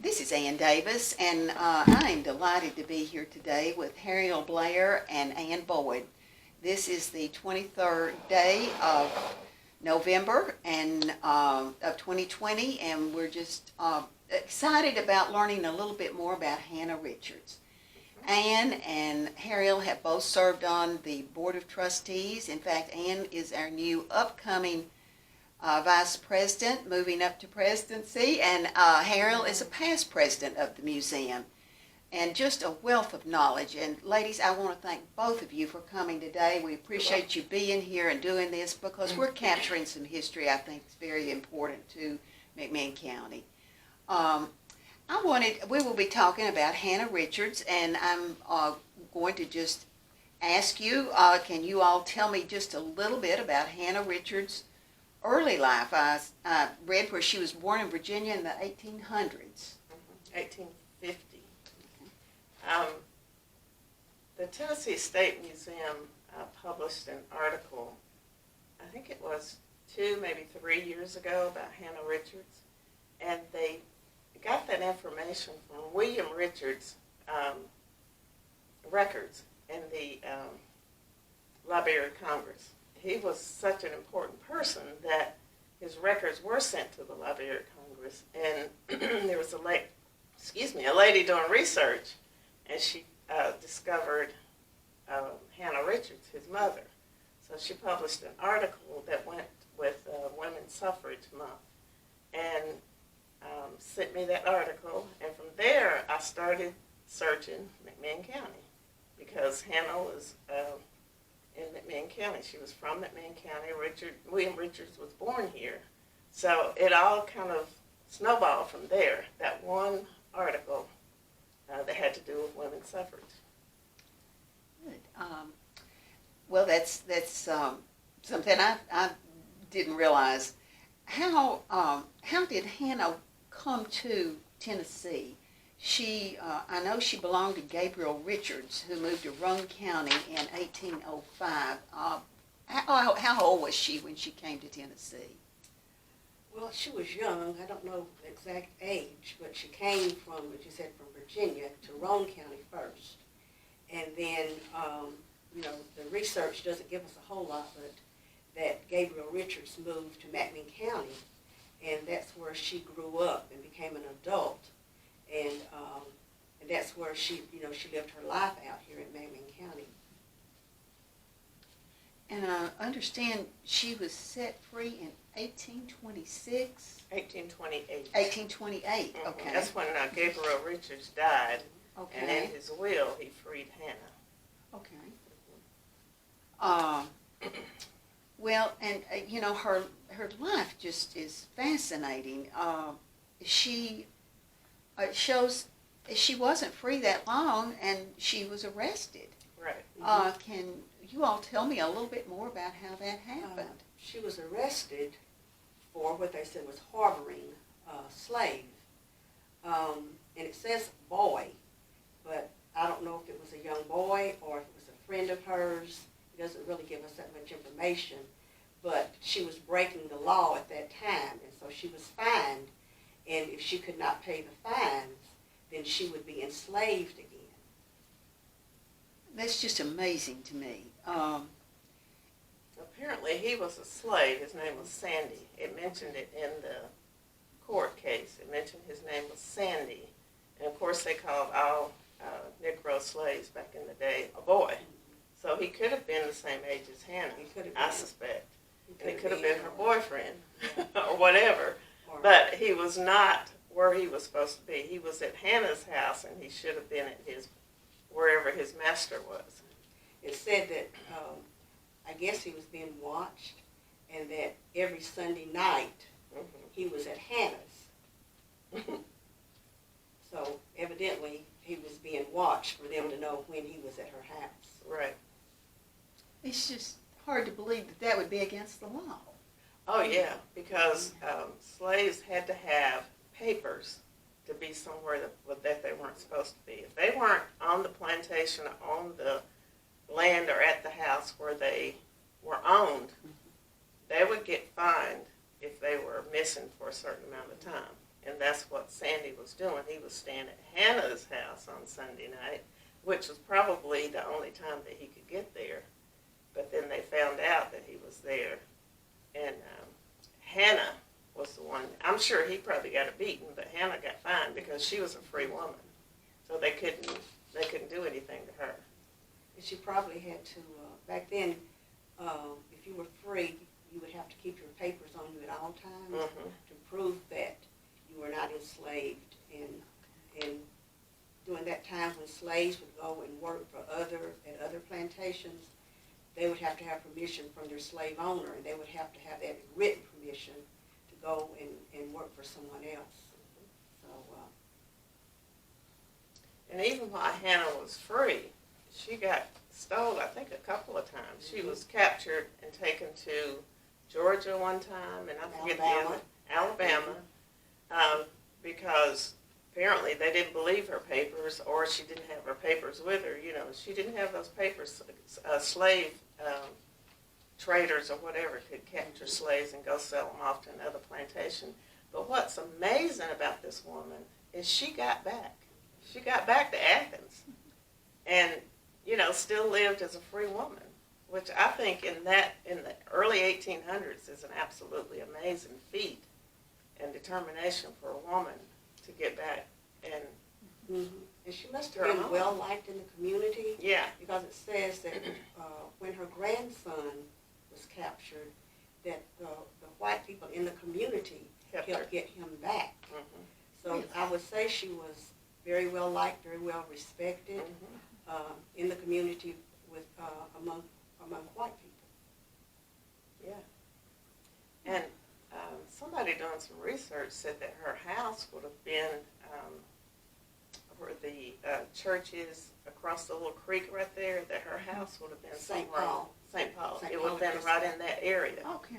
This is Ann Davis, and I am delighted to be here today with Harriel Blair and Ann Boyd. This is the 23rd day of November and of 2020, and we're just excited about learning a little bit more about Hannah Richards. Ann and Harriel have both served on the Board of Trustees. In fact, Ann is our new upcoming Vice President, moving up to presidency, and Harriel is a past president of the museum, and just a wealth of knowledge. And ladies, I want to thank both of you for coming today. We appreciate you being here and doing this because we're capturing some history I think is very important to McMinn County. We will be talking about Hannah Richards, and I'm going to just ask you, can you all tell me just a little bit about Hannah Richards' early life? I read where she was born in Virginia in the 1800s. 1850. The Tennessee State Museum published an article, I think it was 2, maybe 3 years ago, about Hannah Richards, and they got that information from William Richards' records in the Library of Congress. He was such an important person that his records were sent to the Library of Congress, and there was a lady doing research, and she discovered Hannah Richards, his mother. So she published an article that went with Women's Suffrage Month, and sent me that article, and from there I started searching McMinn County, because Hannah was in McMinn County. She was from McMinn County. William Richards was born here. So it all kind of snowballed from there, that one article that had to do with women's suffrage. Good. Well, that's something I didn't realize. How did Hannah come to Tennessee? I know she belonged to Gabriel Richards, who moved to Roane County in 1805. How old was she when she came to Tennessee? Well, she was young. I don't know the exact age, but she came from, as you said, from Virginia to Roane County first. And then, the research doesn't give us a whole lot, but that Gabriel Richards moved to McMinn County, and that's where she grew up and became an adult. And that's where she lived her life out here in McMinn County. And I understand she was set free in 1826? 1828. 1828, Mm-hmm. okay. That's when Gabriel Richards died, Okay. and in his will he freed Hannah. Okay. Well, and her life just is fascinating. She shows she wasn't free that long, and she was arrested. Right. Can you all tell me a little bit more about how that happened? She was arrested for what they said was harboring a slave. And it says boy, but I don't know if it was a young boy or if it was a friend of hers. It doesn't really give us that much information. But she was breaking the law at that time, and so she was fined. And if she could not pay the fines, then she would be enslaved again. That's just amazing to me. Apparently he was a slave. His name was Sandy. It mentioned it in the court case. It mentioned his name was Sandy. And of course they called all Negro slaves back in the day a boy. So he could have been the same age as Hannah, I suspect. And he could have been her boyfriend or whatever. But he was not where he was supposed to be. He was at Hannah's house, and he should have been at wherever his master was. It said that I guess he was being watched, and that every Sunday night he was at Hannah's. So evidently he was being watched for them to know when he was at her house. Right. It's just hard to believe that would be against the law. Oh, yeah, because slaves had to have papers to be somewhere that they weren't supposed to be. If they weren't on the plantation or on the land or at the house where they were owned, they would get fined if they were missing for a certain amount of time. and that's what Sandy was doing. He was staying at Hannah's house on Sunday night, which was probably the only time that he could get there. But then they found out that he was there, and Hannah was the one. I'm sure he probably got a beating, but Hannah got fined because she was a free woman, so they couldn't do anything to her. And she probably had to, back then, if you were free, you would have to keep your papers on you at all times to prove that you were not enslaved. And during that time when slaves would go and work for at other plantations, they would have to have permission from their slave owner, and they would have to have that written permission to go and work for someone else. So, and even while Hannah was free, she got stole, I think, a couple of times. She was captured and taken to Georgia one time, and I forget Alabama, because apparently they didn't believe her papers, or she didn't have her papers with her. You know, she didn't have those papers. Slave traders or whatever could capture slaves and go sell them off to another plantation. But what's amazing about this woman is she got back. She got back to Athens, and still lived as a free woman, which I think in the early 1800s is an absolutely amazing feat and determination for a woman to get back. And and she must have been well liked in the community. Yeah. Because it says that when her grandson was captured, that the white people in the community helped get him back. So I would say she was very well liked, very well respected in the community with among white people. Yeah. And somebody doing some research said that her house would have been where the church is across the little creek right there, that her house would have been St. Paul. St. Paul. St. It would have been Paul, right in that area. Okay.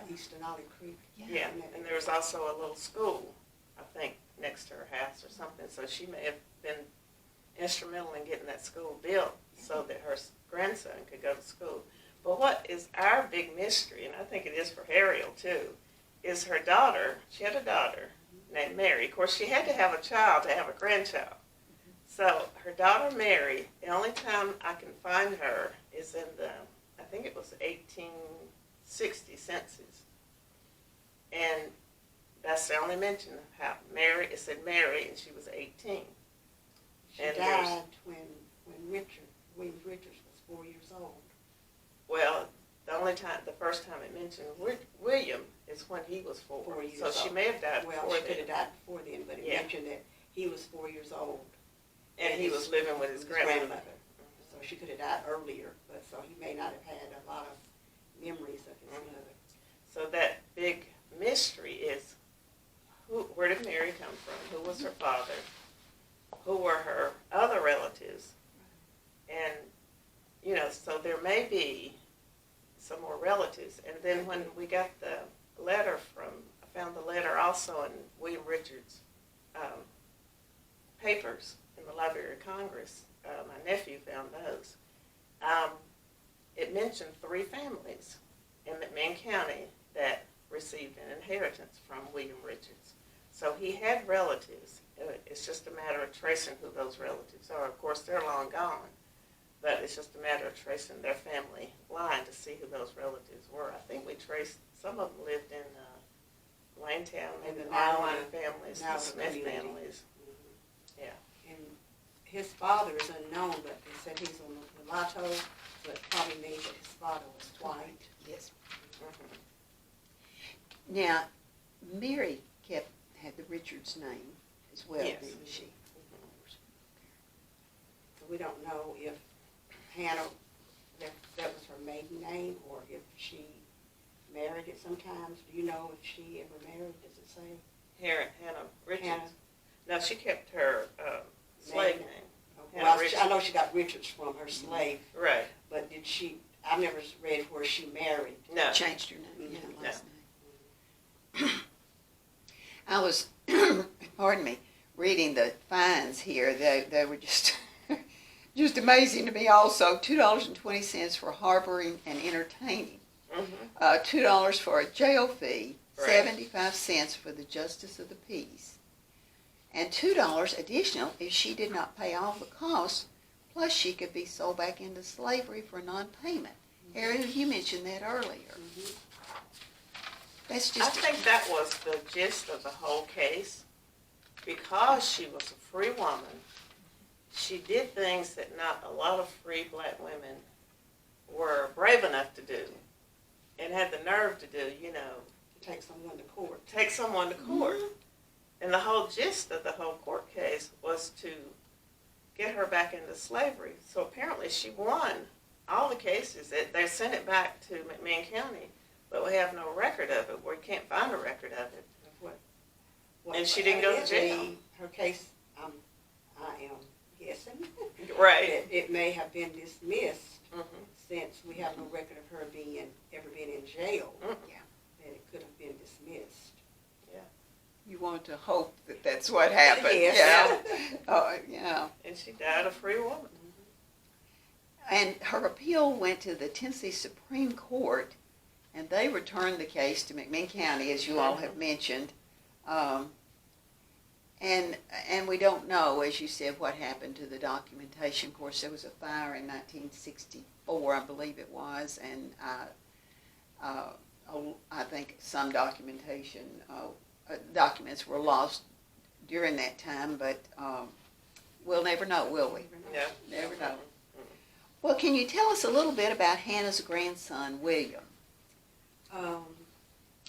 East Denali Creek. Yeah, and there was also a little school, I think, next to her house or something, so she may have been instrumental in getting that school built so that her grandson could go to school. But what is our big mystery, and I think it is for Harriel too, is her daughter. She had a daughter named Mary. Of course, she had to have a child to have a grandchild. So her daughter Mary, the only time I can find her is in I think it was 1860 census. And that's the only mention of how Mary, it said Mary, and she was 18. She died when William Richards was 4 years old. Well, the first time it mentioned William is when he was 4. 4 years so old. She may have died before Well, she then. could have died before then, but it mentioned that he was 4 years old. And he was living with his grandmother. So she could have died earlier, but so he may not have had a lot of memories of his mother. So that big mystery is, where did Mary come from? Who was her father? Who were her other relatives? And, so there may be some more relatives. And then when we got the letter I found the letter also in William Richards' papers in the Library of Congress. My nephew found those. It mentioned 3 families in McMinn County that received an inheritance from William Richards. So he had relatives. It's just a matter of tracing who those relatives are. Of course, they're long gone, but it's just a matter of tracing their family line to see who those relatives were. I think we traced, some of them lived in Waynetown, maybe the Marline families, the Smith families. Yeah. And his father is unknown, but they said he's on the mulatto, so it probably means that his father was white. Yes. Now, Mary had the Richards name as well, Yes. didn't she? So we don't know if Hannah, that was her maiden name, or if she married it sometimes. Do you know if she ever married? Does it say? Hannah Richards. Hannah. No, she kept her slave name. Hannah Well, Richards. I know she got Richards from her slave, Right. but did she, I never read where she married. No. Changed her name, Mhm. last name. I was, pardon me, reading the fines here. They were just just amazing to me also. $2.20 for harboring and entertaining. $2 for a jail fee, Right. 75 cents for the justice of the peace, and $2 additional if she did not pay all the costs, plus she could be sold back into slavery for non-payment. Ariel, you mentioned that earlier. That's I just think that was the gist of the whole case. Because she was a free woman, she did things that not a lot of free black women were brave enough to do and had the nerve to do, you know. Take someone to court. Take someone to court. And the whole gist of the whole court case was to get her back into slavery. So apparently she won all the cases. They sent it back to McMinn County, but we have no record of it. We can't find a record of it. And she didn't go to jail. Her case, I am guessing. Right. It may have been dismissed Mm-hmm. since we have no record of her ever being in jail. Mm-hmm. That it could have been dismissed. you want to hope that that's what happened. Yes. Yeah. Oh, yeah. And she died a free woman. And her appeal went to the Tennessee Supreme Court, and they returned the case to McMinn County, as you all have mentioned. And we don't know, as you said, what happened to the documentation. Of course, there was a fire in 1964, I believe it was, and I think some documentation, documents were lost during that time, but we'll never know, will we? Yeah. Never know. Well, can you tell us a little bit about Hannah's grandson, William?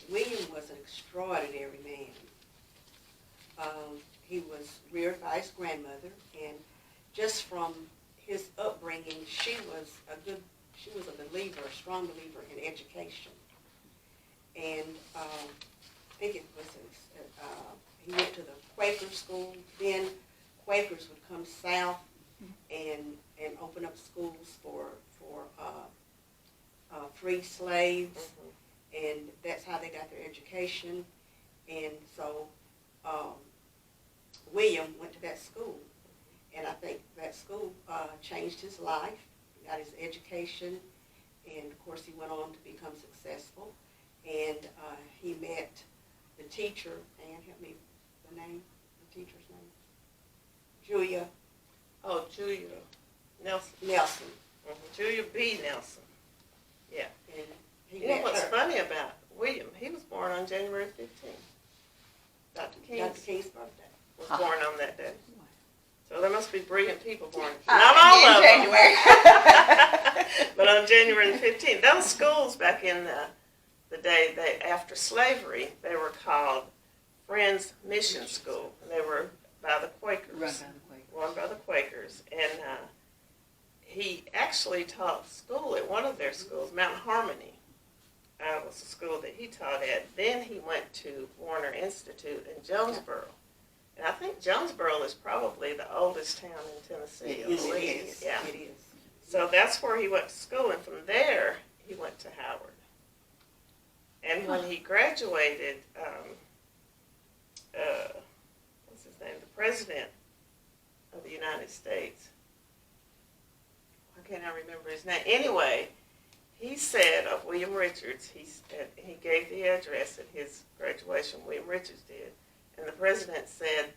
William was an extraordinary man. He was reared by his grandmother, and just from his upbringing, she was a believer, a strong believer in education. And I think it was he went to the Quaker school. Then Quakers would come south and open up schools for free slaves, and that's how they got their education. And so William went to that school, and I think that school changed his life, got his education, and of course he went on to become successful. And he met the teacher, and help me, the teacher's name? Julia Nelson. Nelson. Julia B. Nelson. Yeah. And he You know met what's her. funny about William? He was born on January 15th. Dr. Dr. King's birthday. was born on that day. So there must be brilliant people born. In Not all of January. them. But on January the 15th. Those schools back in the day after slavery, they were called Friends Mission School. And they were by the Quakers. Run by the Quakers. And he actually taught school at one of their schools, Mount Harmony. Was the school that he taught at. Then he went to Warner Institute in Jonesboro. And I think Jonesboro is probably the oldest town in Tennessee. It is. Yeah. It is. So that's where he went to school, and from there he went to Howard. And when he graduated, what's his name? The President of the United States. Why can't I remember his name? Anyway, he said of William Richards, he gave the address at his graduation, William Richards did, and the president said,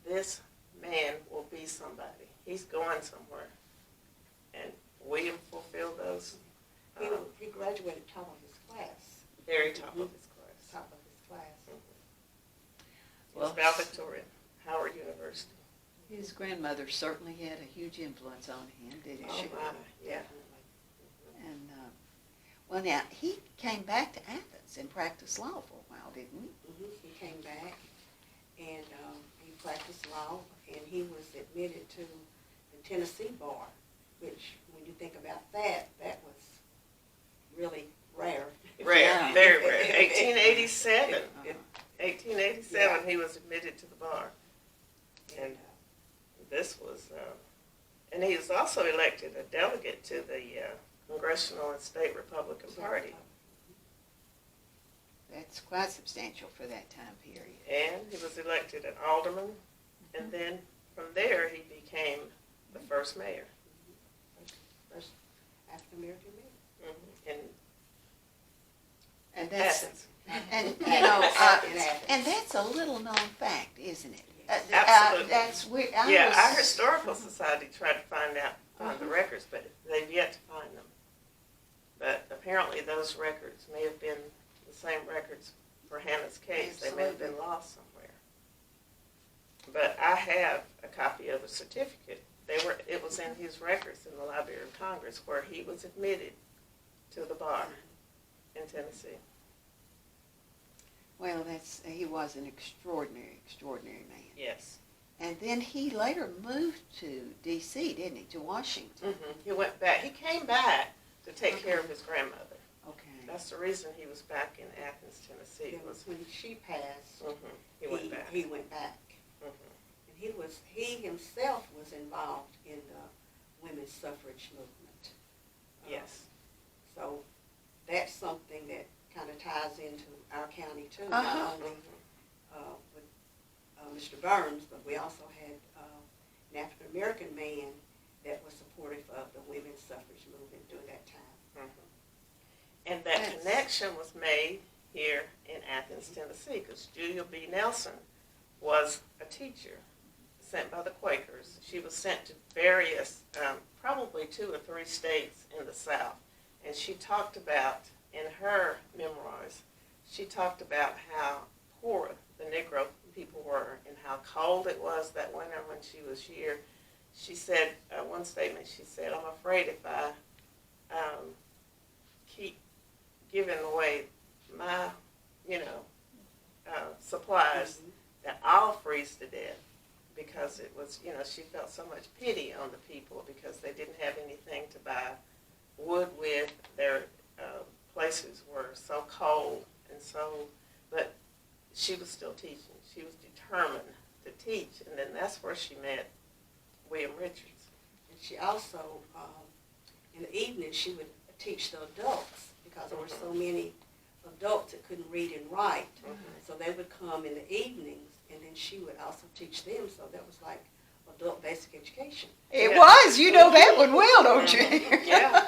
"This man will be somebody. He's going somewhere." And William fulfilled those. He graduated top of his class. Very top of his class. Top of his class. He was valedictorian, Howard University. His grandmother certainly had a huge influence on him, didn't she? Oh my, yeah. And, well, now, he came back to Athens and practiced law for a while, didn't he? He came back, and he practiced law, and he was admitted to the Tennessee bar, which, when you think about that, that was really rare. Rare, Yeah. very rare. 1887. Uh-huh. 1887, he was admitted to the bar. And this was, and he was also elected a delegate to the Congressional and State Republican Party. That's quite substantial for that time period. And he was elected an alderman, and then from there he became the first mayor. First African-American man. And And that's, Athens. And, you In know, Athens. and that's a little known fact, isn't it? Absolutely. That's weird. Our historical society tried to find the records, but they've yet to find them. But apparently those records may have been the same records for Hannah's case. They may have been lost somewhere. But I have a copy of a certificate. It was in his records in the Library of Congress where he was admitted to the bar in Tennessee. Well, he was an extraordinary man. Yes. And then he later moved to D.C., didn't he, to Washington? Mm-hmm. He went back. He came back to take care of his grandmother. Okay. That's the reason he was back in Athens, Tennessee. Was When she passed, he went back. He went back. And he himself was involved in the women's suffrage movement. Yes. So that's something that kind of ties into our county too, not only with Mr. Burns, but we also had an African American man that was supportive of the women's suffrage movement during that time. And that connection was made here in Athens, Tennessee, because Julia B. Nelson was a teacher sent by the Quakers. She was sent to various, probably 2 or 3 states in the South. And she talked about, in her memoirs, she talked about how poor the Negro people were and how cold it was that winter when she was here. She said, one statement, she said, I'm afraid if I keep giving away my, supplies, that I'll freeze to death. Because it was, she felt so much pity on the people because they didn't have anything to buy wood with. Their places were so cold but she was still teaching. She was determined to teach, and then that's where she met William Richards. And she also, in the evening, she would teach the adults because there were so many adults that couldn't read and write. So they would come in the evenings, and then she would also teach them. So that was like adult basic education. It was. You know that one well, don't you? Yeah.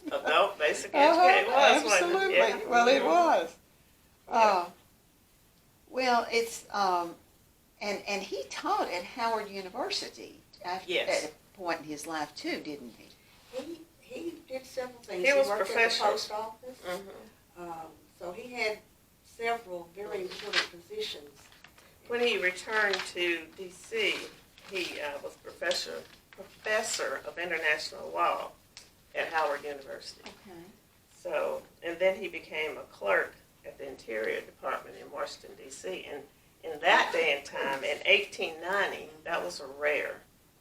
Adult basic education. It was, absolutely. wasn't it? Yeah. Well, it was. Well, it's and he taught at Howard University at a point in his life too, didn't he? He did several things. He was worked professional. at the post office. So he had several very important positions. When he returned to D.C., he was professor of international law at Howard University. Okay. So, and then he became a clerk at the Interior Department in Washington, D.C. And in that day and time, in 1890, that was a rare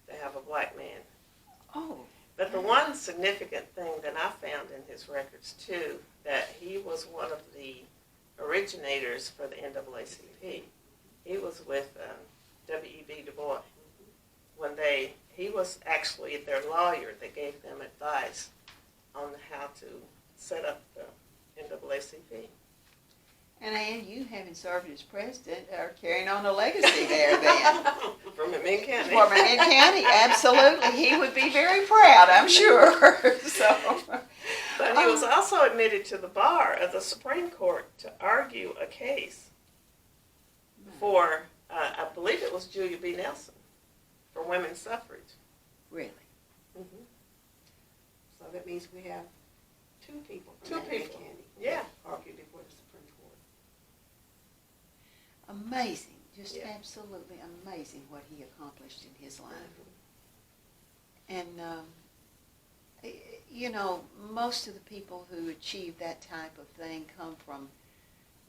to have a black man. Oh. But the one significant thing that I found in his records, too, that he was one of the originators for the NAACP. He was with W.E.B. Du Bois. When he was actually their lawyer that gave them advice on how to set up the NAACP. And Ann, you having served as president are carrying on a legacy there then. From McMinn County. For McMinn County, absolutely. He would be very proud, I'm sure. But he was also admitted to the bar of the Supreme Court to argue a case for, I believe it was Julia B. Nelson, for women's suffrage. Really? Mm-hmm. So that means we have 2 people from Two McMinn people. County Yeah. argued before the Supreme Court. Amazing. Just Yeah. absolutely amazing what he accomplished in his life. And, most of the people who achieve that type of thing come from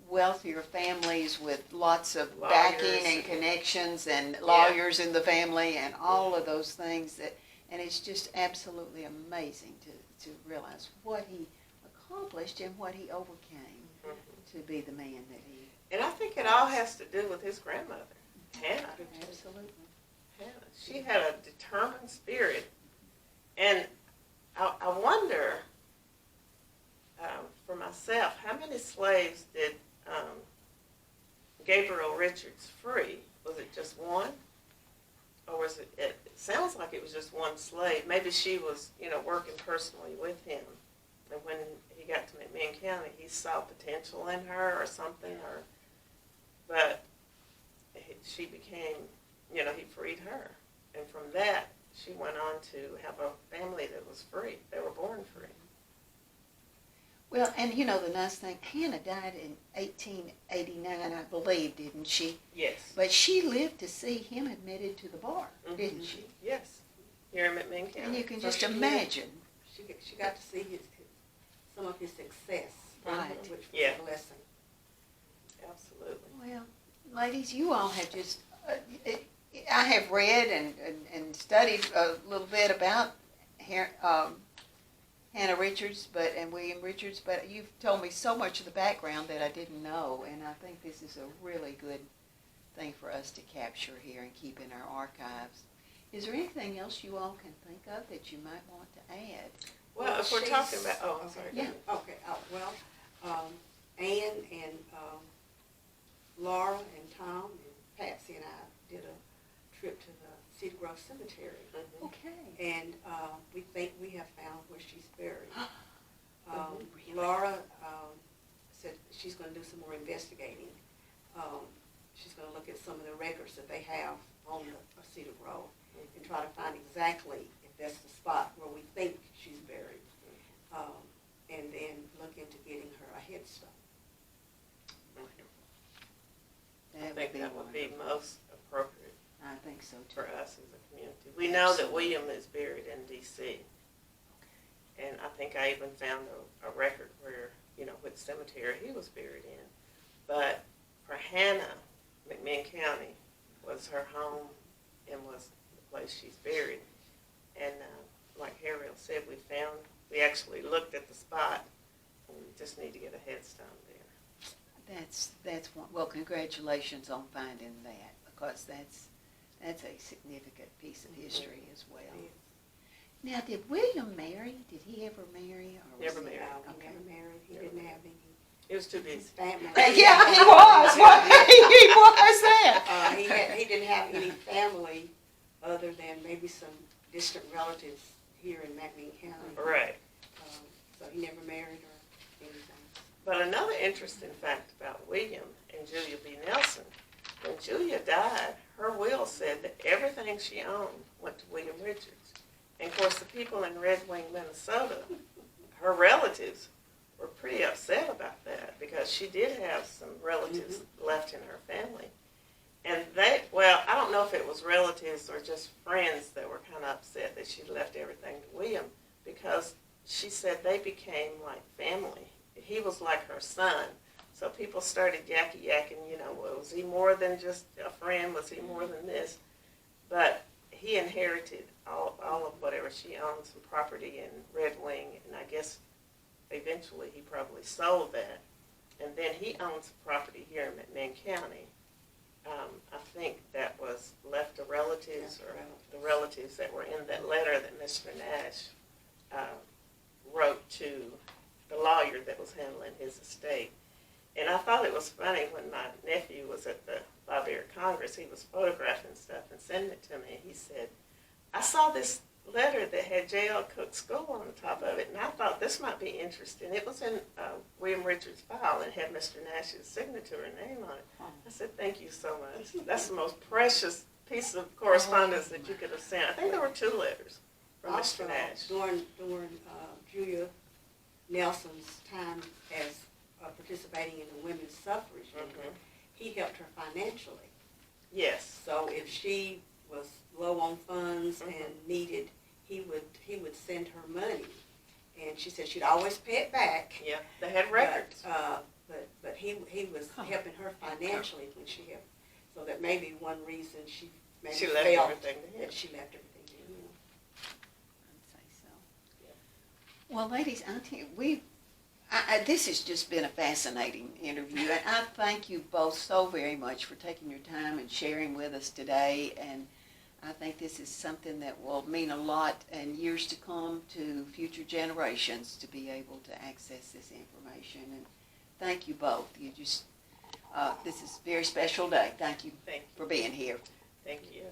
wealthier families with lots of Lawyers backing and connections and lawyers in the family and all of those things. And it's just absolutely amazing to realize what he accomplished and what he overcame to be the man that he. And I think it all has to do with his grandmother, Hannah. Absolutely. Hannah. She had a determined spirit. And I wonder, for myself, how many slaves did Gabriel Richards free? Was it just one? Or was it sounds like it was just one slave. Maybe she was, working personally with him And when he got to McMinn County, he saw potential in her or something, but she became, he freed her. And from that, she went on to have a family that was free. They were born free. Well, and the nice thing, Hannah died in 1889, I believe, didn't she? Yes. But she lived to see him admitted to the bar, didn't she? Yes. Here in McMinn County. And you can So just she imagine. She got to see some of his success, Right. which was Yeah. a blessing. Absolutely. Well, ladies, you all have just, I have read and studied a little bit about Hannah Richards and William Richards, but you've told me so much of the background that I didn't know, and I think this is a really good thing for us to capture here and keep in our archives. Is there anything else you all can think of that you might want to add? Well, if we're talking about, I'm okay. sorry. Yeah. Okay, Ann and Laura and Tom and Patsy and I did a trip to the Cedar Grove Cemetery. Mhm. Okay. And we think we have found where she's buried. Really? Laura said she's going to do some more investigating. She's going to look at some of the records that they have on the Cedar Grove and try to find exactly if that's the spot where we think she's buried. And then look into getting her a headstone. I think that would be most appropriate I think so too. for us as a community. We know that William is buried in D.C. And I think I even found a record where, which cemetery he was buried in. But for Hannah, McMinn County was her home and was the place she's buried. And like Harriel said, we actually looked at the spot, and we just need to get a headstone there. That's one. Well, congratulations on finding that, because that's a significant piece of history as well. Now, did William marry? Did he ever marry? Or Never was he- married. He Okay. never married. He Never didn't married. have any It was too busy. family. Yeah, he was. He was that. He didn't have any family other than maybe some distant relatives here in McMinn County. Right. So he never married or anything. But another interesting fact about William and Julia B. Nelson, when Julia died, her will said that everything she owned went to William Richards. And of course, the people in Red Wing, Minnesota, her relatives, were pretty upset about that, because she did have some relatives left in her family. And I don't know if it was relatives or just friends that were kind of upset that she left everything to William, because she said they became like family. He was like her son. So people started yakking, well, was he more than just a friend? Was he more than this? But he inherited all of whatever she owned, some property in Red Wing, and I guess eventually he probably sold that. And then he owns some property here in McMinn County. I think that was left to relatives, or the relatives that were in that letter that Mr. Nash wrote to the lawyer that was handling his estate. And I thought it was funny when my nephew was at the Library of Congress, he was photographing stuff and sending it to me. He said, I saw this letter that had J.L. Cook's skull on the top of it, and I thought this might be interesting. It was in William Richards' file and had Mr. Nash's signature and name on it. I said, thank you so much. That's the most precious piece of correspondence that you could have sent. I think there were 2 letters from Also, Mr. Nash. during Julia Nelson's time as participating in the women's suffrage movement, he helped her financially. Yes. So if she was low on funds and needed, he would send her money, and she said she'd always pay it back. Yeah, they had records. But he was helping her financially when she helped. So that may be one reason she maybe She felt left everything to him. that she left everything to him. I'd say so. Well, ladies, I tell you, this has just been a fascinating interview, and I thank you both so very much for taking your time and sharing with us today. And I think this is something that will mean a lot in years to come to future generations to be able to access this information. And thank you both. This is a very special day. Thank you Thank you. for being here. Thank you.